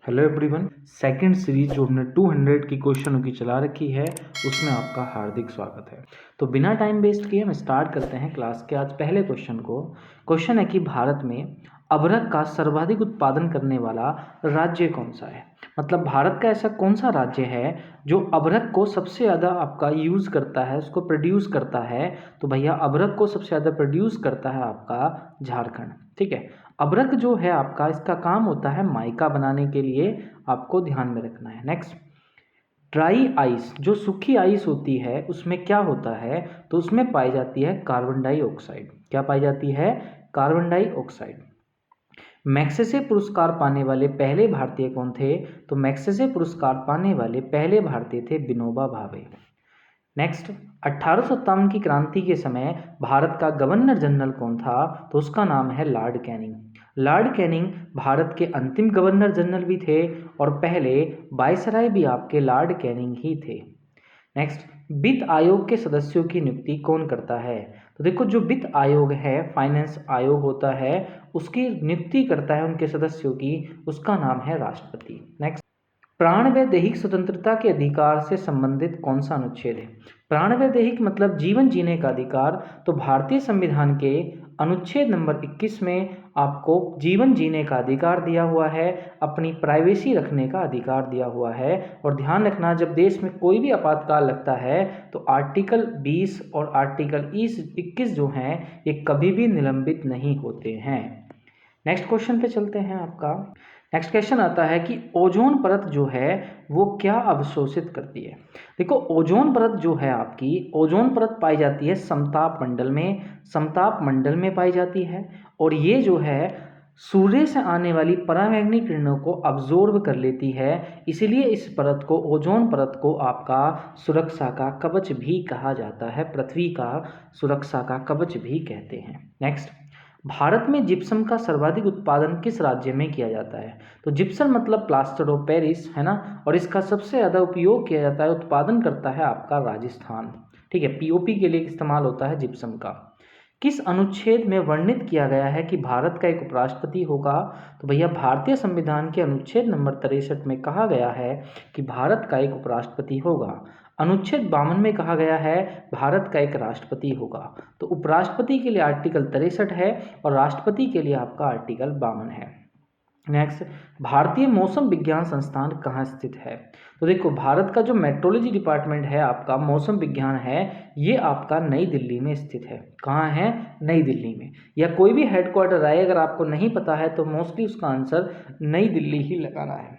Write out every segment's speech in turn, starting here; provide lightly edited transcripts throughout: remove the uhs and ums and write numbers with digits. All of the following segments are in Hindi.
हेलो एवरीवन, सेकंड सीरीज जो हमने 200 की क्वेश्चनों की चला रखी है उसमें आपका हार्दिक स्वागत है। तो बिना टाइम वेस्ट किए हम स्टार्ट करते हैं क्लास के आज पहले क्वेश्चन को। क्वेश्चन है कि भारत में अबरक का सर्वाधिक उत्पादन करने वाला राज्य कौन सा है। मतलब भारत का ऐसा कौन सा राज्य है जो अबरक को सबसे ज़्यादा आपका यूज़ करता है, उसको प्रोड्यूस करता है। तो भैया अबरक को सबसे ज़्यादा प्रोड्यूस करता है आपका झारखंड। ठीक है, अबरक जो है आपका इसका काम होता है माइका बनाने के लिए, आपको ध्यान में रखना है। नेक्स्ट, ड्राई आइस जो सूखी आइस होती है उसमें क्या होता है, तो उसमें पाई जाती है कार्बन डाइऑक्साइड। क्या पाई जाती है? Carbon dioxide. मैग्सेसे पुरस्कार पाने वाले पहले भारतीय कौन थे? तो मैग्सेसे पुरस्कार पाने वाले पहले भारतीय थे विनोबा भावे। नेक्स्ट, 1857 की क्रांति के समय भारत का गवर्नर जनरल कौन था? तो उसका नाम है Lord Canning. Lord Canning Bharat के अंतिम गवर्नर जनरल भी थे और पहले वायसराय भी आपके लॉर्ड कैनिंग ही थे। नेक्स्ट, वित्त आयोग के सदस्यों की नियुक्ति कौन करता है? तो देखो, जो वित्त आयोग है, फाइनेंस आयोग होता है, उसकी नियुक्ति करता है उनके सदस्यों की, उसका नाम है राष्ट्रपति। नेक्स्ट, प्राण व दैहिक स्वतंत्रता के अधिकार से संबंधित कौन सा अनुच्छेद है? प्राण व दैहिक मतलब जीवन जीने का अधिकार। तो भारतीय संविधान के अनुच्छेद नंबर 21 में आपको जीवन जीने का अधिकार दिया हुआ है, अपनी प्राइवेसी रखने का अधिकार दिया हुआ है। और ध्यान रखना, जब देश में कोई भी आपातकाल लगता है तो आर्टिकल 20 और आर्टिकल 21 जो हैं ये कभी भी निलंबित नहीं होते हैं। नेक्स्ट क्वेश्चन पे चलते हैं आपका। नेक्स्ट क्वेश्चन आता है कि ओजोन परत जो है वो क्या अवशोषित करती है। देखो, ओजोन परत जो है आपकी, ओजोन परत पाई जाती है समताप मंडल में, समताप मंडल में पाई जाती है। और ये जो है सूर्य से आने वाली पराबैंगनी किरणों को अब्जॉर्ब कर लेती है, इसीलिए इस परत को, ओजोन परत को आपका सुरक्षा का कवच भी कहा जाता है, पृथ्वी का सुरक्षा का कवच भी कहते हैं। नेक्स्ट, भारत में जिप्सम का सर्वाधिक उत्पादन किस राज्य में किया जाता है? तो जिप्सम मतलब प्लास्टर ऑफ पेरिस है ना, और इसका सबसे ज़्यादा उपयोग किया जाता है, उत्पादन करता है आपका राजस्थान। ठीक है, पीओपी के लिए इस्तेमाल होता है जिप्सम का। किस अनुच्छेद में वर्णित किया गया है कि भारत का एक उपराष्ट्रपति होगा? तो भैया भारतीय संविधान के अनुच्छेद नंबर 63 में कहा गया है कि भारत का एक उपराष्ट्रपति होगा। अनुच्छेद 52 में कहा गया है भारत का एक राष्ट्रपति होगा। तो उपराष्ट्रपति के लिए आर्टिकल 63 है और राष्ट्रपति के लिए आपका आर्टिकल 52 है। नेक्स्ट, भारतीय मौसम विज्ञान संस्थान कहाँ स्थित है? तो देखो, भारत का जो मेट्रोलॉजी डिपार्टमेंट है आपका, मौसम विज्ञान है, ये आपका नई दिल्ली में स्थित है। कहाँ है? नई दिल्ली में। या कोई भी हेडक्वार्टर आए, अगर आपको नहीं पता है तो मोस्टली उसका आंसर नई दिल्ली ही लगाना है।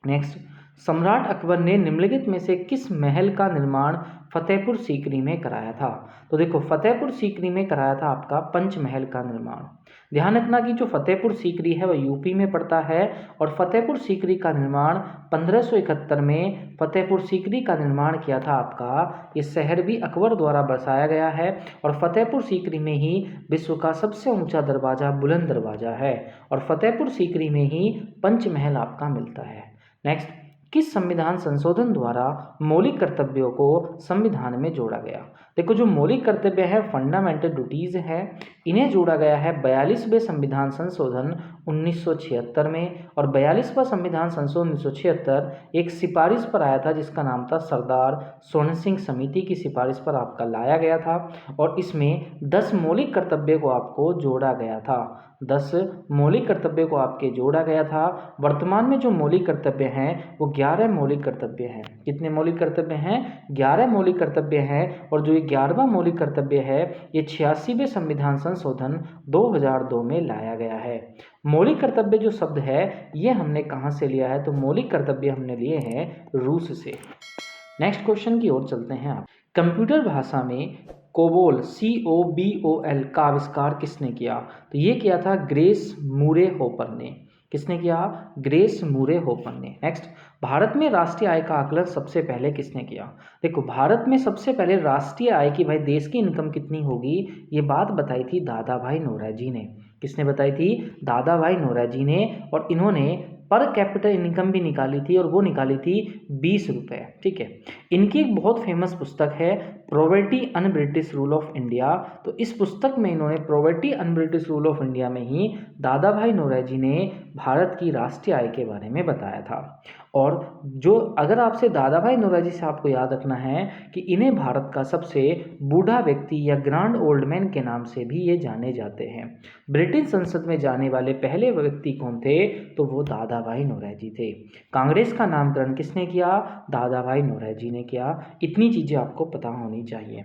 नेक्स्ट, सम्राट अकबर ने निम्नलिखित में से किस महल का निर्माण फतेहपुर सीकरी में कराया था? तो देखो, फतेहपुर सीकरी में कराया था आपका पंचमहल का निर्माण। ध्यान रखना कि जो फतेहपुर सीकरी है वह यूपी में पड़ता है और फतेहपुर सीकरी का निर्माण 1571 में फतेहपुर सीकरी का निर्माण किया था आपका। ये शहर भी अकबर द्वारा बसाया गया है और फतेहपुर सीकरी में ही विश्व का सबसे ऊंचा दरवाजा बुलंद दरवाजा है और फतेहपुर सीकरी में ही पंचमहल आपका मिलता है। नेक्स्ट, किस संविधान संशोधन द्वारा मौलिक कर्तव्यों को संविधान में जोड़ा गया? देखो, जो मौलिक कर्तव्य है, फंडामेंटल ड्यूटीज है, इन्हें जोड़ा गया है 42वें संविधान संशोधन 1976 में। और 42वां संविधान संशोधन 1976 एक सिफारिश पर आया था जिसका नाम था सरदार स्वर्ण सिंह समिति की सिफारिश पर आपका लाया गया था और इसमें 10 मौलिक कर्तव्य को आपको जोड़ा गया था। 10 मौलिक कर्तव्य को आपके जोड़ा गया था। वर्तमान में जो मौलिक कर्तव्य हैं वो 11 मौलिक कर्तव्य हैं। कितने मौलिक कर्तव्य हैं? 11 मौलिक कर्तव्य हैं। और जो 11वां मौलिक कर्तव्य है ये 86वें संविधान संशोधन 2002 में लाया गया है। मौलिक कर्तव्य जो शब्द है ये हमने कहाँ से लिया है? तो मौलिक कर्तव्य हमने लिए हैं रूस से। नेक्स्ट क्वेश्चन की ओर चलते हैं। आप कंप्यूटर भाषा में कोबोल COBOL का आविष्कार किसने किया? तो ये किया था ग्रेस मूरे होपर ने। किसने किया? ग्रेस मूरे होपर ने। नेक्स्ट, भारत में राष्ट्रीय आय का आकलन सबसे पहले किसने किया? देखो, भारत में सबसे पहले राष्ट्रीय आय की, भाई देश की इनकम कितनी होगी, ये बात बताई थी दादा भाई नौरोजी ने। किसने बताई थी? दादा भाई नौरोजी ने। और इन्होंने पर कैपिटल इनकम भी निकाली थी और वो निकाली थी 20 रुपये। ठीक है, इनकी एक बहुत फेमस पुस्तक है poverty un British rule of India. तो इस पुस्तक में इन्होंने poverty un British rule of India में ही दादा भाई नौरोजी ने भारत की राष्ट्रीय आय के बारे में बताया था। और जो अगर आपसे दादा भाई नौरोजी से आपको याद रखना है कि इन्हें भारत का सबसे बूढ़ा व्यक्ति या ग्रैंड ओल्ड मैन के नाम से भी ये जाने जाते हैं। ब्रिटिश संसद में जाने वाले पहले व्यक्ति कौन थे? तो वो दादा भाई नौरोजी थे। कांग्रेस का नामकरण किसने किया? दादा भाई नौरोजी ने किया। इतनी चीज़ें आपको पता होनी चाहिए।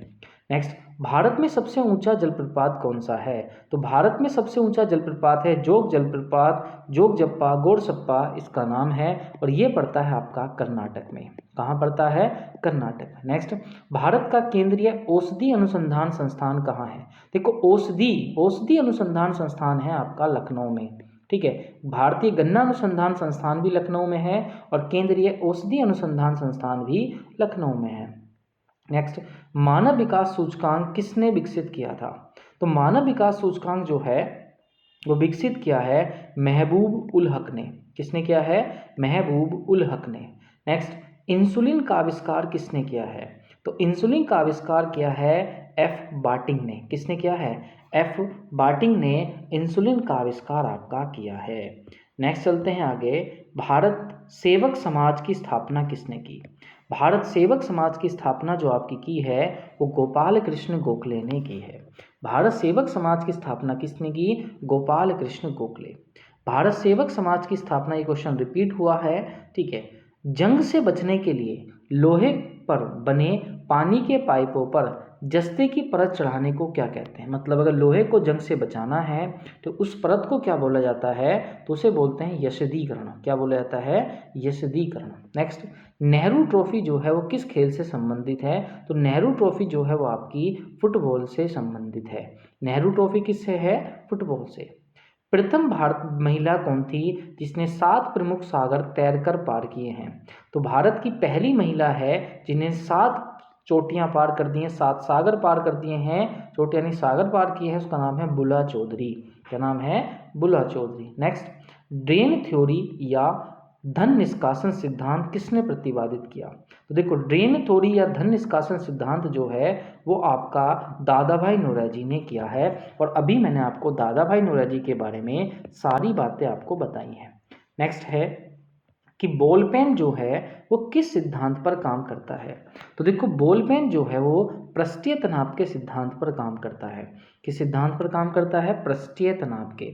नेक्स्ट, भारत में सबसे ऊंचा जलप्रपात कौन सा है? तो भारत में सबसे ऊंचा जलप्रपात है जोग जलप्रपात, जोगजप्पा गोरसप्पा इसका नाम है, और ये पड़ता है आपका कर्नाटक में। कहाँ पड़ता है? कर्नाटक में। नेक्स्ट, भारत का केंद्रीय औषधि अनुसंधान संस्थान कहाँ है? देखो, औषधि अनुसंधान संस्थान है आपका लखनऊ में। ठीक है, भारतीय गन्ना अनुसंधान संस्थान भी लखनऊ में है और केंद्रीय औषधि अनुसंधान संस्थान भी लखनऊ में है। नेक्स्ट, मानव विकास सूचकांक किसने विकसित किया था? तो मानव विकास सूचकांक जो है वो विकसित किया है महबूब उल हक ने। किसने किया है? महबूब उल हक ने। नेक्स्ट, इंसुलिन का आविष्कार किसने किया है? तो इंसुलिन का आविष्कार किया है एफ बार्टिंग ने। किसने किया है? एफ बार्टिंग ने इंसुलिन का आविष्कार आपका किया है। नेक्स्ट चलते हैं आगे। भारत सेवक समाज की स्थापना किसने की? भारत सेवक समाज की स्थापना जो आपकी की है वो गोपाल कृष्ण गोखले ने की है। भारत सेवक समाज की स्थापना किसने की? गोपाल कृष्ण गोखले। भारत सेवक समाज की स्थापना, ये क्वेश्चन रिपीट हुआ है। ठीक है, जंग से बचने के लिए लोहे पर बने पानी के पाइपों पर जस्ते की परत चढ़ाने को क्या कहते हैं? मतलब अगर लोहे को जंग से बचाना है तो उस परत को क्या बोला जाता है? तो उसे बोलते हैं यशदीकरण। क्या बोला जाता है? यशदीकरण। नेक्स्ट, नेहरू ट्रॉफी जो है वो किस खेल से संबंधित है? तो नेहरू ट्रॉफी जो है वो आपकी फुटबॉल से संबंधित है। नेहरू ट्रॉफी किससे है? फुटबॉल से। प्रथम भारत महिला कौन थी जिसने 7 प्रमुख सागर तैरकर पार किए हैं? तो भारत की पहली महिला है जिन्हें 7 चोटियां पार कर दी हैं, 7 सागर पार कर दिए हैं, चोटियां नहीं सागर पार किए हैं। उसका नाम है बुला चौधरी। क्या नाम है? बुला चौधरी। नेक्स्ट, ड्रेन थ्योरी या धन निष्कासन सिद्धांत किसने प्रतिपादित किया? तो देखो, ड्रेन थ्योरी या धन निष्कासन सिद्धांत जो है वो आपका दादा भाई नौरोजी ने किया है। और अभी मैंने आपको दादा भाई नौरोजी के बारे में सारी बातें आपको बताई हैं। नेक्स्ट है कि बॉल पेन जो है वो किस सिद्धांत पर काम करता है? तो देखो, बॉल पेन जो है वो पृष्ठीय तनाव के सिद्धांत पर काम करता है। किस सिद्धांत पर काम करता है? पृष्ठीय तनाव के।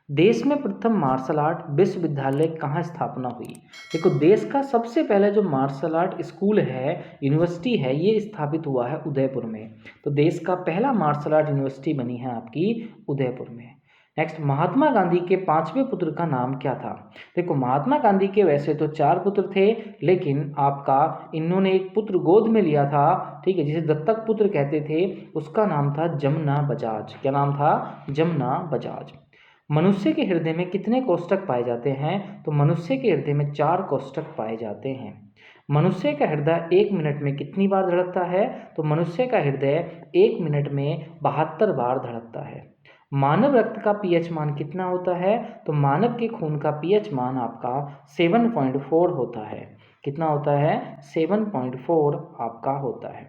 देश में प्रथम मार्शल आर्ट विश्वविद्यालय कहाँ स्थापना हुई? देखो, देश का सबसे पहला जो मार्शल आर्ट स्कूल है, यूनिवर्सिटी है, ये स्थापित हुआ है उदयपुर में। तो देश का पहला मार्शल आर्ट यूनिवर्सिटी बनी है आपकी उदयपुर में। नेक्स्ट, महात्मा गांधी के 5वें पुत्र का नाम क्या था? देखो, महात्मा गांधी के वैसे तो 4 पुत्र थे, लेकिन आपका इन्होंने एक पुत्र गोद में लिया था, ठीक है, जिसे दत्तक पुत्र कहते थे। उसका नाम था जमुना बजाज। क्या नाम था? जमुना बजाज। मनुष्य के हृदय में कितने कोष्ठक पाए जाते हैं? तो मनुष्य के हृदय में 4 कोष्ठक पाए जाते हैं। मनुष्य का हृदय 1 मिनट में कितनी बार धड़कता है? तो मनुष्य का हृदय 1 मिनट में 72 बार धड़कता है। मानव रक्त का पीएच मान कितना होता है? तो मानव के खून का पीएच मान आपका 7.4 होता है। कितना होता है? 7.4 आपका होता है।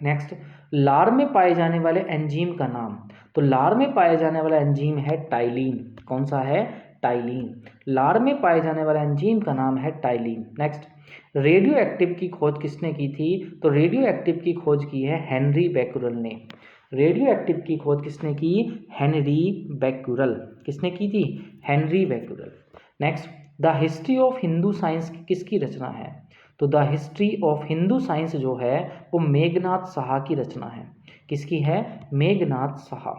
नेक्स्ट, लार में पाए जाने वाले एंजीम का नाम। तो लार में पाया जाने वाला एंजीम है टाइलिन। कौन सा है? टाइलिन। लार में पाए जाने वाला एंजीम का नाम है टाइलिन। नेक्स्ट, रेडियो एक्टिव की खोज किसने की थी? तो रेडियो एक्टिव की खोज की है हेनरी बैक्यूरेल ने। रेडियो एक्टिव की खोज किसने की? Henri Becquerel. किसने की थी? Henri Becquerel. Next, the history of Hindu science किसकी रचना है? तो the history of Hindu science जो है वो मेघनाथ साहा की रचना है। किसकी है? मेघनाथ साहा।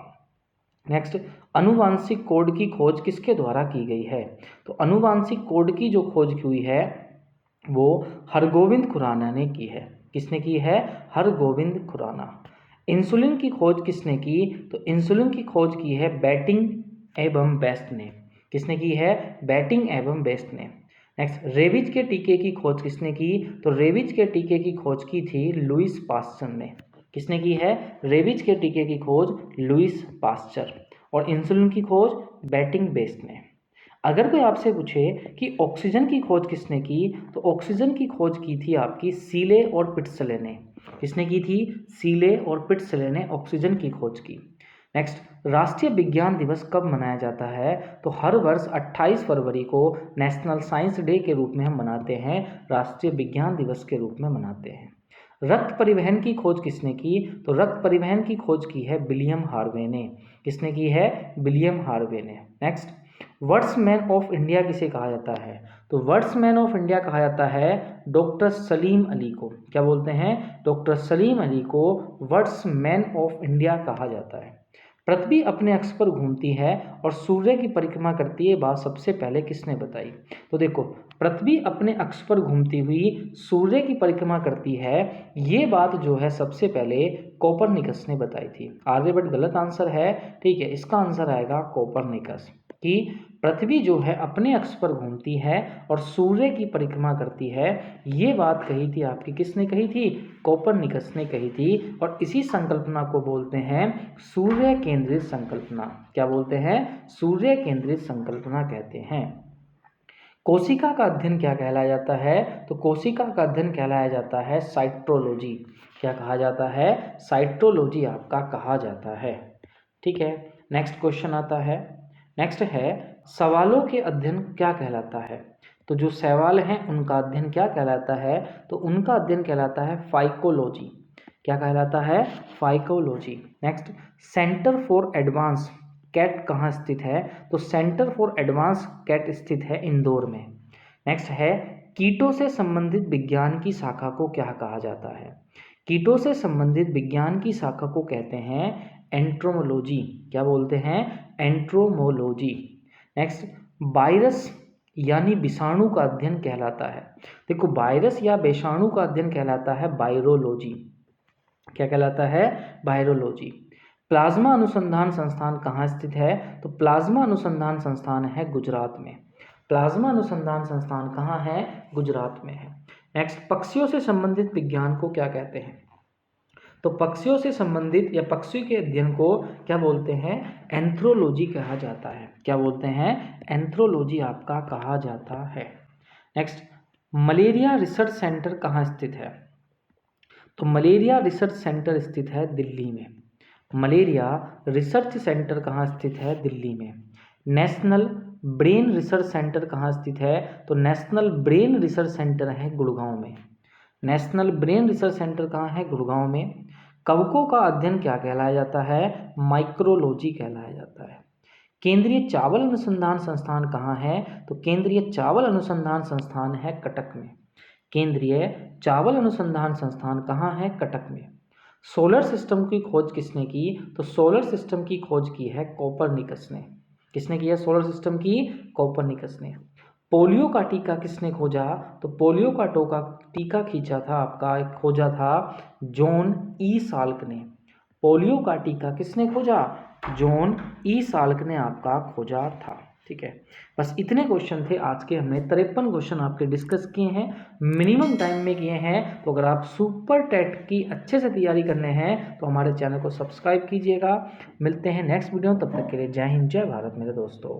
नेक्स्ट, अनुवांशिक कोड की खोज किसके द्वारा की गई है? तो अनुवांशिक कोड की जो खोज हुई है वो हरगोविंद खुराना ने की है। किसने की है? हरगोविंद खुराना। इंसुलिन की खोज किसने की? तो इंसुलिन की खोज की है बैटिंग एवं बेस्ट ने। किसने की है? बैटिंग एवं बेस्ट ने। नेक्स्ट, रेबीज के टीके की खोज किसने की? तो रेबीज के टीके की खोज की थी लुईस पास्चर ने। किसने की है? रेबीज के टीके की खोज लुईस पास्चर। और इंसुलिन की खोज बैटिंग बेस्ट ने। अगर कोई आपसे पूछे कि ऑक्सीजन की खोज किसने की? तो ऑक्सीजन की खोज की थी आपकी सीले और पिट्सले ने। किसने की थी? सीले और पिट्सले ने ऑक्सीजन की खोज की। नेक्स्ट, राष्ट्रीय विज्ञान दिवस कब मनाया जाता है? तो हर वर्ष 28 फरवरी को नेशनल साइंस डे के रूप में हम मनाते हैं, राष्ट्रीय विज्ञान दिवस के रूप में मनाते हैं। रक्त परिवहन की खोज किसने की? तो रक्त परिवहन की खोज की है विलियम हार्वे ने। किसने की है? विलियम हार्वे ने। नेक्स्ट, वर्ड्समैन ऑफ इंडिया किसे कहा जाता है? तो वर्ड्समैन ऑफ इंडिया कहा जाता है डॉक्टर सलीम अली को। क्या बोलते हैं? डॉक्टर सलीम अली को वर्ड्समैन ऑफ इंडिया कहा जाता है। पृथ्वी अपने अक्ष पर घूमती है और सूर्य की परिक्रमा करती है, बात सबसे पहले किसने बताई? तो देखो, पृथ्वी अपने अक्ष पर घूमती हुई सूर्य की परिक्रमा करती है, ये बात जो है सबसे पहले कोपरनिकस ने बताई थी। आर्यभट्ट गलत आंसर है, ठीक है, इसका आंसर आएगा कोपरनिकस, कि पृथ्वी जो है अपने अक्ष पर घूमती है और सूर्य की परिक्रमा करती है, ये बात कही थी आपकी, किसने कही थी? कोपरनिकस ने कही थी। और इसी संकल्पना को बोलते हैं सूर्य केंद्रित संकल्पना। क्या बोलते हैं? सूर्य केंद्रित संकल्पना कहते हैं। कोशिका का अध्ययन क्या कहलाया जाता है? तो कोशिका का अध्ययन कहलाया जाता है साइटोलॉजी। क्या कहा जाता है? साइटोलॉजी आपका कहा जाता है। ठीक है, नेक्स्ट क्वेश्चन आता है। नेक्स्ट है, सवालों के अध्ययन क्या कहलाता है? तो जो सवाल हैं उनका अध्ययन क्या कहलाता है? तो उनका अध्ययन कहलाता है फाइकोलॉजी। क्या कहलाता है? Phycology. Next, centre for advance cat कहाँ स्थित है? तो सेंटर फॉर एडवांस कैट स्थित है इंदौर में। नेक्स्ट है, कीटों से संबंधित विज्ञान की शाखा को क्या कहा जाता है? कीटों से संबंधित विज्ञान की शाखा को कहते हैं एंट्रोमोलॉजी। क्या बोलते हैं? एंट्रोमोलॉजी। नेक्स्ट, वायरस यानी विषाणु का अध्ययन कहलाता है। देखो, वायरस या विषाणु का अध्ययन कहलाता है वायरोलॉजी। क्या कहलाता है? वायरोलॉजी। प्लाज्मा अनुसंधान संस्थान कहाँ स्थित है? तो प्लाज्मा अनुसंधान संस्थान है गुजरात में। प्लाज्मा अनुसंधान संस्थान कहाँ है? गुजरात में है। नेक्स्ट, पक्षियों से संबंधित विज्ञान को क्या कहते हैं? तो पक्षियों से संबंधित या पक्षी के अध्ययन को क्या बोलते हैं? एंथ्रोलॉजी कहा जाता है। क्या बोलते हैं? एंथ्रोलॉजी आपका कहा जाता है। नेक्स्ट, मलेरिया रिसर्च सेंटर कहाँ स्थित है? तो मलेरिया रिसर्च सेंटर स्थित है दिल्ली में। मलेरिया रिसर्च सेंटर कहाँ स्थित है? दिल्ली में। नेशनल ब्रेन रिसर्च सेंटर कहाँ स्थित है? तो नेशनल ब्रेन रिसर्च सेंटर है गुड़गांव में। नेशनल ब्रेन रिसर्च सेंटर कहाँ है? गुड़गांव में। कवकों का अध्ययन क्या कहलाया जाता है? माइक्रोलॉजी कहलाया जाता है। केंद्रीय चावल अनुसंधान संस्थान कहाँ है? तो केंद्रीय चावल अनुसंधान संस्थान है कटक में। केंद्रीय चावल अनुसंधान संस्थान कहाँ है? कटक में। सोलर सिस्टम की खोज किसने की? तो सोलर सिस्टम की खोज की है कोपरनिकस ने। किसने किया सोलर सिस्टम की? कोपरनिकस ने। पोलियो का टीका किसने खोजा? तो पोलियो का टीका खींचा था आपका, खोजा था जॉन ई साल्क ने। पोलियो का टीका किसने खोजा? जॉन ई साल्क ने आपका खोजा था। ठीक है, बस इतने क्वेश्चन थे आज के। हमने 53 क्वेश्चन आपके डिस्कस किए हैं, मिनिमम टाइम में किए हैं। तो अगर आप सुपर टेट की अच्छे से तैयारी करने हैं तो हमारे चैनल को सब्सक्राइब कीजिएगा। मिलते हैं नेक्स्ट वीडियो, तब तक के लिए जय हिंद, जय भारत मेरे दोस्तों।